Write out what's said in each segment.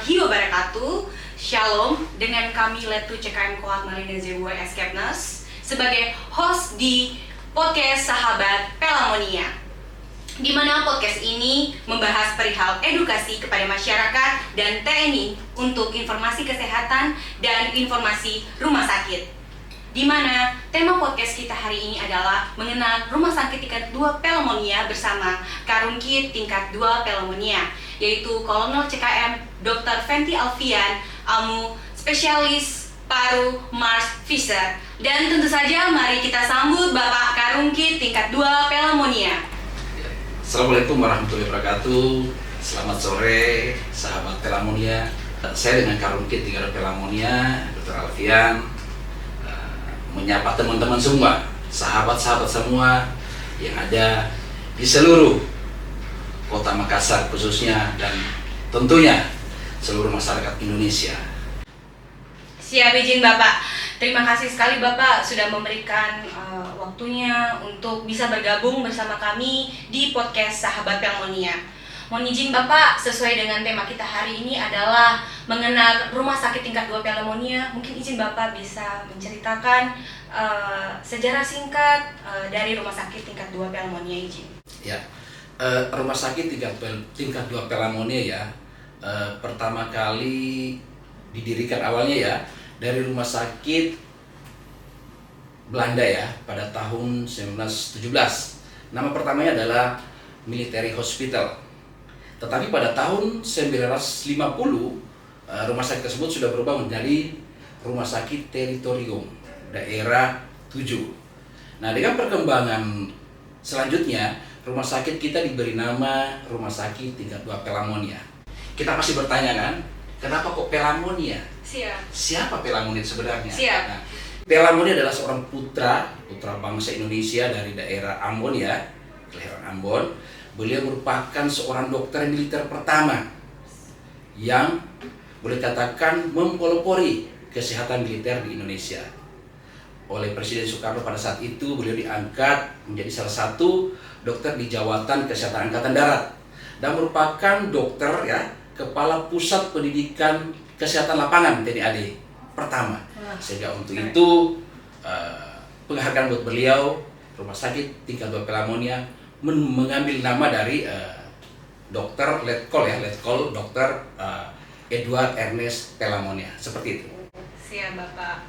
warahmatullahi wabarakatuh. Shalom, dengan kami Letu CKM Kohat Malina Zewa Eskepnas sebagai host di podcast Sahabat Pelamonia, di mana podcast ini membahas perihal edukasi kepada masyarakat dan TNI untuk informasi kesehatan dan informasi rumah sakit. Di mana tema podcast kita hari ini adalah mengenal Rumah Sakit Tingkat 2 Pelamonia bersama Karungkit Tingkat 2 Pelamonia, yaitu Kolonel CKM Dr. Fenty Alfian, AMU Spesialis Paru Mars Fisher. Dan tentu saja mari kita sambut Bapak Karungkit Tingkat 2 Pelamonia. Assalamualaikum warahmatullahi wabarakatuh. Selamat sore sahabat Pelamonia. Saya dengan Karungkit Tingkat 2 Pelamonia, Dr. Alfian, menyapa teman-teman semua, sahabat-sahabat semua yang ada di seluruh kota Makassar khususnya, dan tentunya seluruh masyarakat Indonesia. Siap, izin Bapak. Terima kasih sekali Bapak sudah memberikan waktunya untuk bisa bergabung bersama kami di podcast Sahabat Pelamonia. Mohon izin Bapak, sesuai dengan tema kita hari ini adalah mengenal Rumah Sakit Tingkat 2 Pelamonia. Mungkin izin Bapak bisa menceritakan sejarah singkat dari Rumah Sakit Tingkat 2 Pelamonia, izin. Ya, Rumah Sakit Tingkat 2 Pelamonia ya, pertama kali didirikan awalnya ya dari Rumah Sakit Belanda ya pada tahun 1917. Nama pertamanya adalah Military Hospital. Tetapi pada tahun 1950 rumah sakit tersebut sudah berubah menjadi Rumah Sakit Teritorium Daerah 7. Nah, dengan perkembangan selanjutnya rumah sakit kita diberi nama Rumah Sakit Tingkat 2 Pelamonia. Kita pasti bertanya kan, kenapa kok Pelamonia? Siap. Siapa Pelamonia sebenarnya? Siap. Nah, Pelamonia adalah seorang putra bangsa Indonesia dari daerah Ambon ya, kelahiran Ambon. Beliau merupakan seorang dokter militer pertama yang boleh katakan mempelopori kesehatan militer di Indonesia. Oleh Presiden Soekarno pada saat itu, beliau diangkat menjadi salah satu dokter di Jawatan Kesehatan Angkatan Darat dan merupakan dokter ya, kepala pusat pendidikan kesehatan lapangan TNI AD pertama. Sehingga untuk itu penghargaan buat beliau, Rumah Sakit Tingkat 2 Pelamonia mengambil nama dari Dokter Letkol Dokter Edward Ernest Pelamonia, seperti itu. Siap Bapak.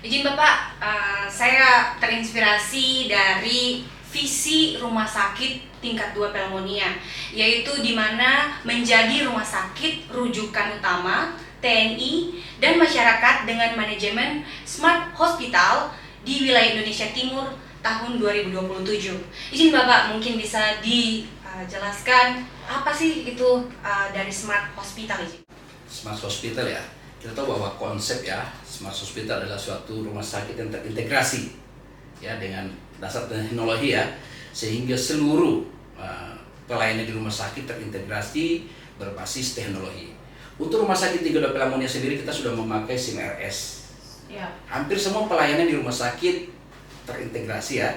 Izin Bapak, saya terinspirasi dari visi Rumah Sakit Tingkat 2 Pelamonia, yaitu di mana menjadi rumah sakit rujukan utama TNI dan masyarakat dengan manajemen Smart Hospital di wilayah Indonesia Timur tahun 2027. Izin Bapak mungkin bisa dijelaskan apa sih itu dari Smart Hospital, izin? Smart Hospital ya, kita tahu bahwa konsep ya Smart Hospital adalah suatu rumah sakit yang terintegrasi ya dengan dasar teknologi ya, sehingga seluruh pelayanan di rumah sakit terintegrasi berbasis teknologi. Untuk Rumah Sakit Tingkat 2 Pelamonia sendiri kita sudah memakai SIM RS. Ya. Hampir semua pelayanan di rumah sakit terintegrasi ya,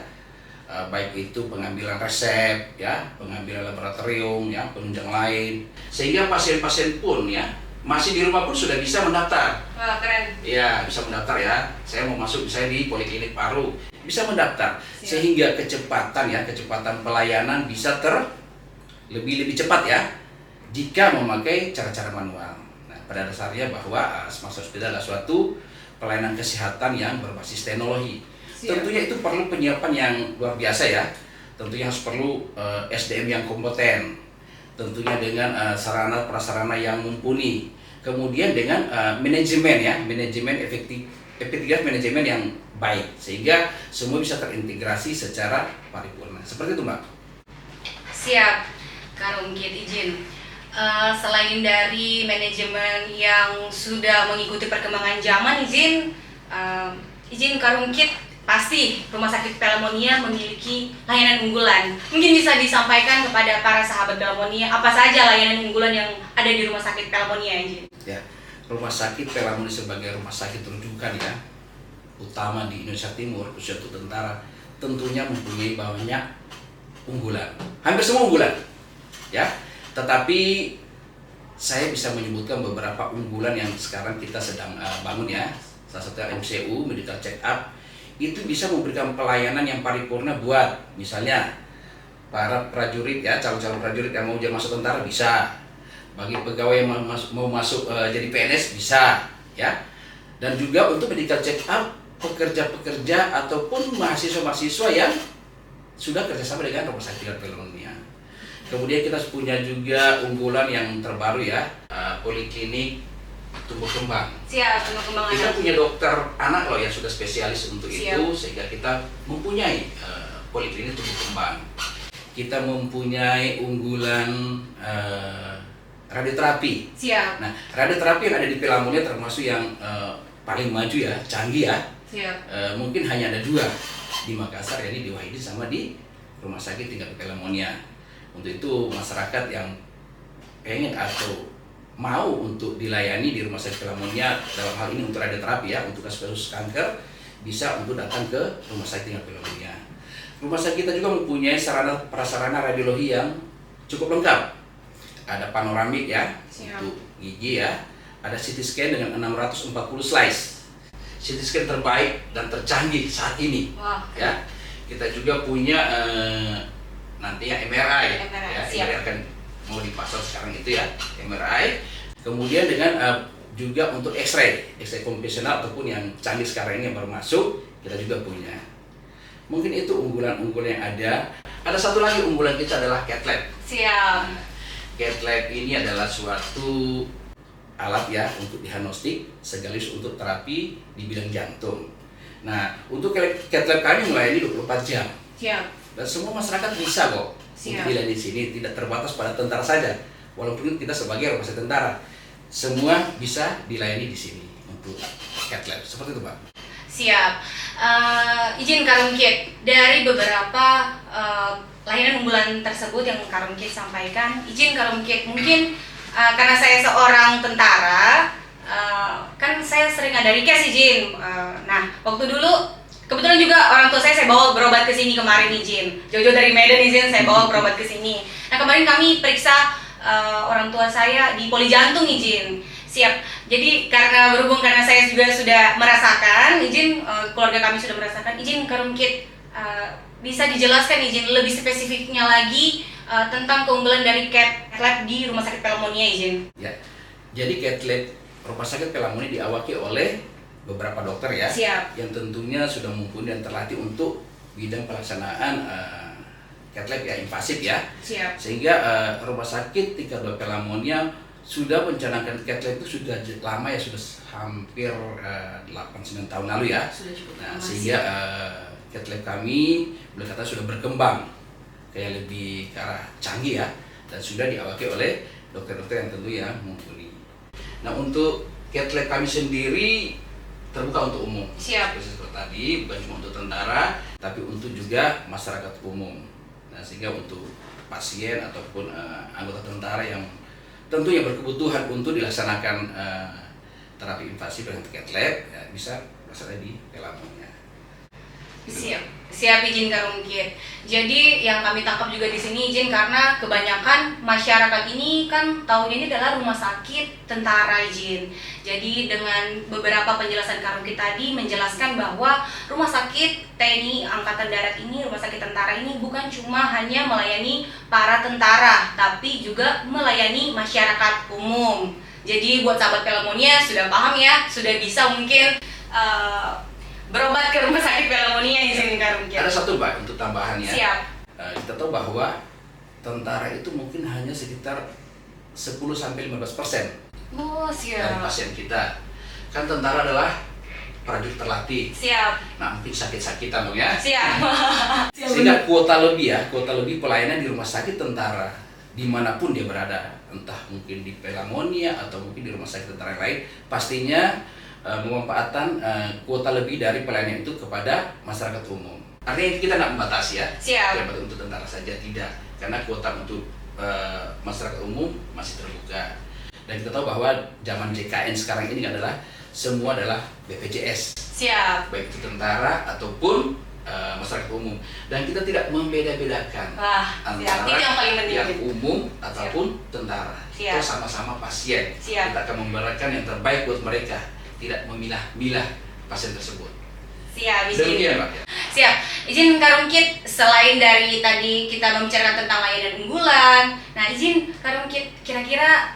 baik itu pengambilan resep ya, pengambilan laboratorium ya, penunjang lain, sehingga pasien-pasien pun ya masih di rumah pun sudah bisa mendaftar. Wah, keren. Ya, bisa mendaftar ya. Saya mau masuk misalnya di Poliklinik Paru, bisa mendaftar. Siap. Sehingga kecepatan pelayanan bisa lebih cepat ya jika memakai cara-cara manual. Nah, pada dasarnya bahwa Smart Hospital adalah suatu pelayanan kesehatan yang berbasis teknologi. Siap. Tentunya itu perlu penyiapan yang luar biasa ya. Tentunya harus perlu SDM yang kompeten. Tentunya dengan sarana prasarana yang mumpuni. Kemudian dengan manajemen efektivitas manajemen yang baik, sehingga semua bisa terintegrasi secara paripurna. Seperti itu, Mbak. Siap, Karungkit, izin. Selain dari manajemen yang sudah mengikuti perkembangan zaman, izin Karungkit, pasti Rumah Sakit Pelamonia memiliki layanan unggulan. Mungkin bisa disampaikan kepada para sahabat Pelamonia apa saja layanan unggulan yang ada di Rumah Sakit Pelamonia, izin. Ya, Rumah Sakit Pelamonia sebagai rumah sakit rujukan ya, utama di Indonesia Timur, khususnya untuk tentara, tentunya mempunyai banyak unggulan. Hampir semua unggulan, ya. Tetapi saya bisa menyebutkan beberapa unggulan yang sekarang kita sedang bangun ya. Salah satunya MCU, Medical Check Up, itu bisa memberikan pelayanan yang paripurna buat misalnya para prajurit ya, calon-calon prajurit yang mau masuk tentara bisa, bagi pegawai yang mau masuk jadi PNS bisa ya, dan juga untuk medical check up pekerja-pekerja ataupun mahasiswa-mahasiswa yang sudah kerjasama dengan Rumah Sakit Pelamonia. Kemudian kita punya juga unggulan yang terbaru ya, poliklinik tumbuh kembang. Siap, tumbuh kembang Kita anak. punya dokter anak loh yang sudah spesialis untuk Siap. itu, sehingga kita mempunyai poliklinik tumbuh kembang. Kita mempunyai unggulan radioterapi. Siap. Nah, radioterapi yang ada di Pelamonia termasuk yang paling maju ya, canggih ya. Siap. Mungkin hanya ada 2 di Makassar, yakni di Wahidi sama di Rumah Sakit Tingkat Pelamonia. Untuk itu masyarakat yang pengen atau mau untuk dilayani di Rumah Sakit Pelamonia dalam hal ini untuk radioterapi ya, untuk kasus-kasus kanker, bisa untuk datang ke Rumah Sakit Tingkat Pelamonia. Rumah sakit kita juga mempunyai sarana prasarana radiologi yang cukup lengkap. Ada panoramik ya, Siap. untuk gigi ya. Ada CT scan dengan 640 slice. CT scan terbaik dan tercanggih saat ini. Wah. Ya. Kita juga punya nanti ya MRI. MRI, Ya, siap. MRI akan mau dipasang sekarang itu ya, MRI. Kemudian dengan juga untuk X-ray konvensional ataupun yang canggih sekarang ini yang baru masuk, kita juga punya. Mungkin itu unggulan-unggulan yang ada. Ada satu lagi unggulan kita adalah cath lab. Siap. Cath lab ini adalah suatu alat ya untuk diagnostik sekaligus untuk terapi di bidang jantung. Nah, untuk cath lab kami melayani 24 jam. Siap. Dan semua masyarakat bisa kok Siap. untuk dilayani di sini, tidak terbatas pada tentara saja. Walaupun kita sebagai rumah sakit tentara, semua bisa dilayani di sini untuk cath lab. Seperti itu, Pak. Siap. Izin Karungkit, dari beberapa layanan unggulan tersebut yang Karungkit sampaikan, izin Karungkit mungkin karena saya seorang tentara, kan saya sering ada request izin. Nah, waktu dulu kebetulan juga orang tua saya bawa berobat ke sini kemarin izin. Jauh-jauh dari Medan izin saya bawa berobat ke sini. Nah, kemarin kami periksa orang tua saya di poli jantung izin. Siap. Jadi karena saya juga sudah merasakan, izin keluarga kami sudah merasakan, izin Karungkit bisa dijelaskan izin lebih spesifiknya lagi tentang keunggulan dari cath lab di Rumah Sakit Pelamonia izin. Ya. Jadi cath lab Rumah Sakit Pelamonia diawaki oleh beberapa dokter ya. Siap. Yang tentunya sudah mumpuni dan terlatih untuk bidang pelaksanaan cath lab ya, invasif ya. Siap. Sehingga Rumah Sakit Tingkat 2 Pelamonia sudah mencanangkan cath lab itu sudah lama ya, sudah hampir 8-9 tahun lalu ya. Sudah cukup Nah, lama, sehingga cath lab kami boleh kata sudah berkembang kayak lebih ke arah canggih ya, dan sudah diawaki oleh dokter-dokter yang tentu ya mumpuni. Nah, untuk cath lab kami sendiri terbuka untuk umum. Siap. Seperti tadi, bukan cuma untuk tentara, tapi untuk juga masyarakat umum. Nah, sehingga untuk pasien ataupun anggota tentara yang tentunya berkebutuhan untuk dilaksanakan terapi invasif dengan cath lab ya, bisa berasal di Pelamonia. Siap izin Karungkit. Jadi yang kami tangkap juga di sini izin karena kebanyakan masyarakat ini kan tahunya ini adalah rumah sakit tentara izin. Jadi dengan beberapa penjelasan Karungkit tadi menjelaskan bahwa rumah sakit TNI Angkatan Darat ini, rumah sakit tentara ini bukan cuma hanya melayani para tentara, tapi juga melayani masyarakat umum. Jadi buat sahabat Pelamonia sudah paham ya, sudah bisa mungkin berobat ke Rumah Sakit Pelamonia izin Karungkit. Ada satu Pak untuk tambahannya. Siap. Kita tahu bahwa tentara itu mungkin hanya sekitar 10-15% Oh, dari siap. pasien kita. Kan tentara adalah prajurit terlatih. Siap. Nah, mungkin sakit-sakitan dong ya. Siap. Sehingga kuota lebih pelayanan di rumah sakit tentara dimanapun dia berada, entah mungkin di Pelamonia atau mungkin di rumah sakit tentara yang lain, pastinya memanfaatkan kuota lebih dari pelayanan itu kepada masyarakat umum. Artinya kita tidak membatasi ya, Siap. bukan untuk tentara saja, tidak, karena kuota untuk masyarakat umum masih terbuka. Dan kita tahu bahwa zaman JKN sekarang ini adalah semua adalah BPJS, Siap. baik itu tentara ataupun masyarakat umum, dan kita tidak membeda-bedakan Wah, siap. Itu yang paling penting. yang umum ataupun tentara. Siap. Itu sama-sama pasien. Siap. Kita akan memberikan yang terbaik buat mereka, tidak memilah-milah pasien tersebut. Siap, izin. Demikian, Pak. Siap. Izin Karungkit, selain dari tadi kita membicarakan tentang layanan unggulan, nah izin Karungkit, kira-kira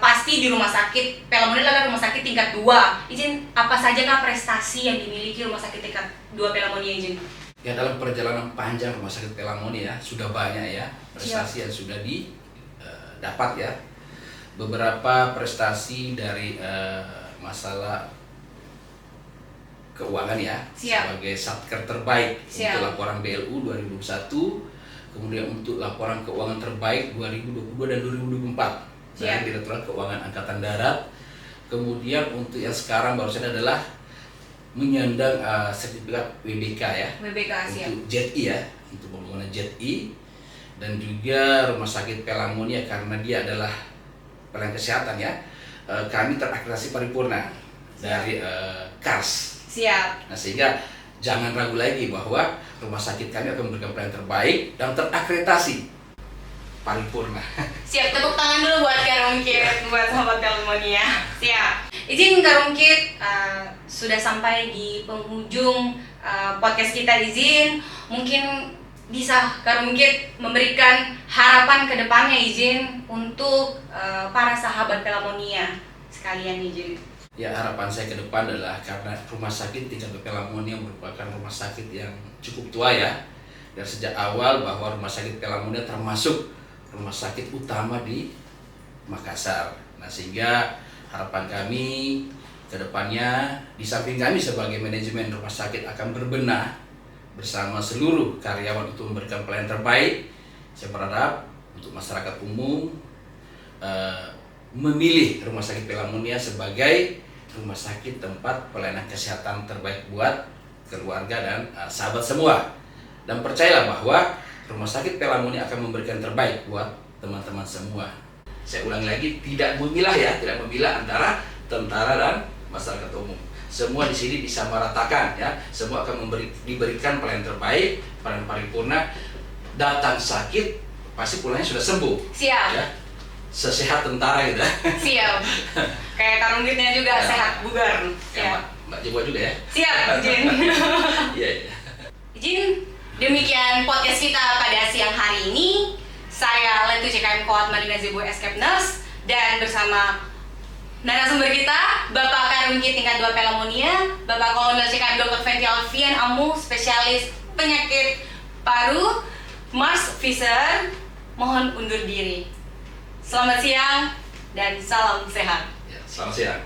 pasti di rumah sakit Pelamonia adalah rumah sakit tingkat 2. Izin, apa saja kah prestasi yang dimiliki rumah sakit tingkat 2 Pelamonia, izin? Ya, dalam perjalanan panjang rumah sakit Pelamonia sudah banyak ya prestasi yang sudah didapat ya. Beberapa prestasi dari masalah keuangan ya. Siap. Sebagai satker terbaik Siap. untuk laporan BLU 2021, kemudian untuk laporan keuangan terbaik 2022 dan 2024 Siap. dari Direktorat Keuangan Angkatan Darat. Kemudian untuk yang sekarang barusan adalah menyandang sertifikat WBK ya. WBK, siap. Untuk JET-I ya, untuk pembangunan JET-I, dan juga rumah sakit Pelamonia karena dia adalah pelayanan kesehatan ya. Kami terakreditasi paripurna dari KARS. Siap. Nah, sehingga jangan ragu lagi bahwa rumah sakit kami akan memberikan pelayanan terbaik dan terakreditasi paripurna. Siap, tepuk tangan dulu buat Karungkit, buat sahabat Pelamonia. Siap. Izin Karungkit, sudah sampai di penghujung podcast kita. Izin, mungkin bisa Karungkit memberikan harapan ke depannya, izin, untuk para sahabat Pelamonia sekalian, izin. Ya, harapan saya ke depan adalah karena rumah sakit tingkat Pelamonia merupakan rumah sakit yang cukup tua ya. Dan sejak awal bahwa rumah sakit Pelamonia termasuk rumah sakit utama di Makassar. Nah, sehingga harapan kami ke depannya, di samping kami sebagai manajemen rumah sakit akan berbenah bersama seluruh karyawan untuk memberikan pelayanan terbaik, saya berharap untuk masyarakat umum memilih rumah sakit Pelamonia sebagai rumah sakit tempat pelayanan kesehatan terbaik buat keluarga dan sahabat semua. Dan percayalah bahwa rumah sakit Pelamonia akan memberikan terbaik buat teman-teman semua. Saya ulangi lagi, tidak memilah ya, tidak memilah antara tentara dan masyarakat umum. Semua di sini disamaratakan ya, semua akan diberikan pelayanan terbaik, pelayanan paripurna. Datang sakit, pasti pulangnya sudah sembuh. Siap. Ya. Sesehat tentara gitu. Siap. Kayak Karunggitnya juga Ya. sehat, bugar. Ya, Siap. Mbak Jebua juga ya. Siap, izin. Iya, iya. Izin, demikian podcast kita pada siang hari ini. Saya Letu CKM Koat Malina Zebu Escape Nurse, dan bersama narasumber kita Bapak Karungkit tingkat 2 Pelamonia, Bapak Kolonel CKM Dr. Fenty Alfian Amu, spesialis penyakit paru, Mars Fisher. Mohon undur diri. Selamat siang dan salam sehat. Ya, selamat siang.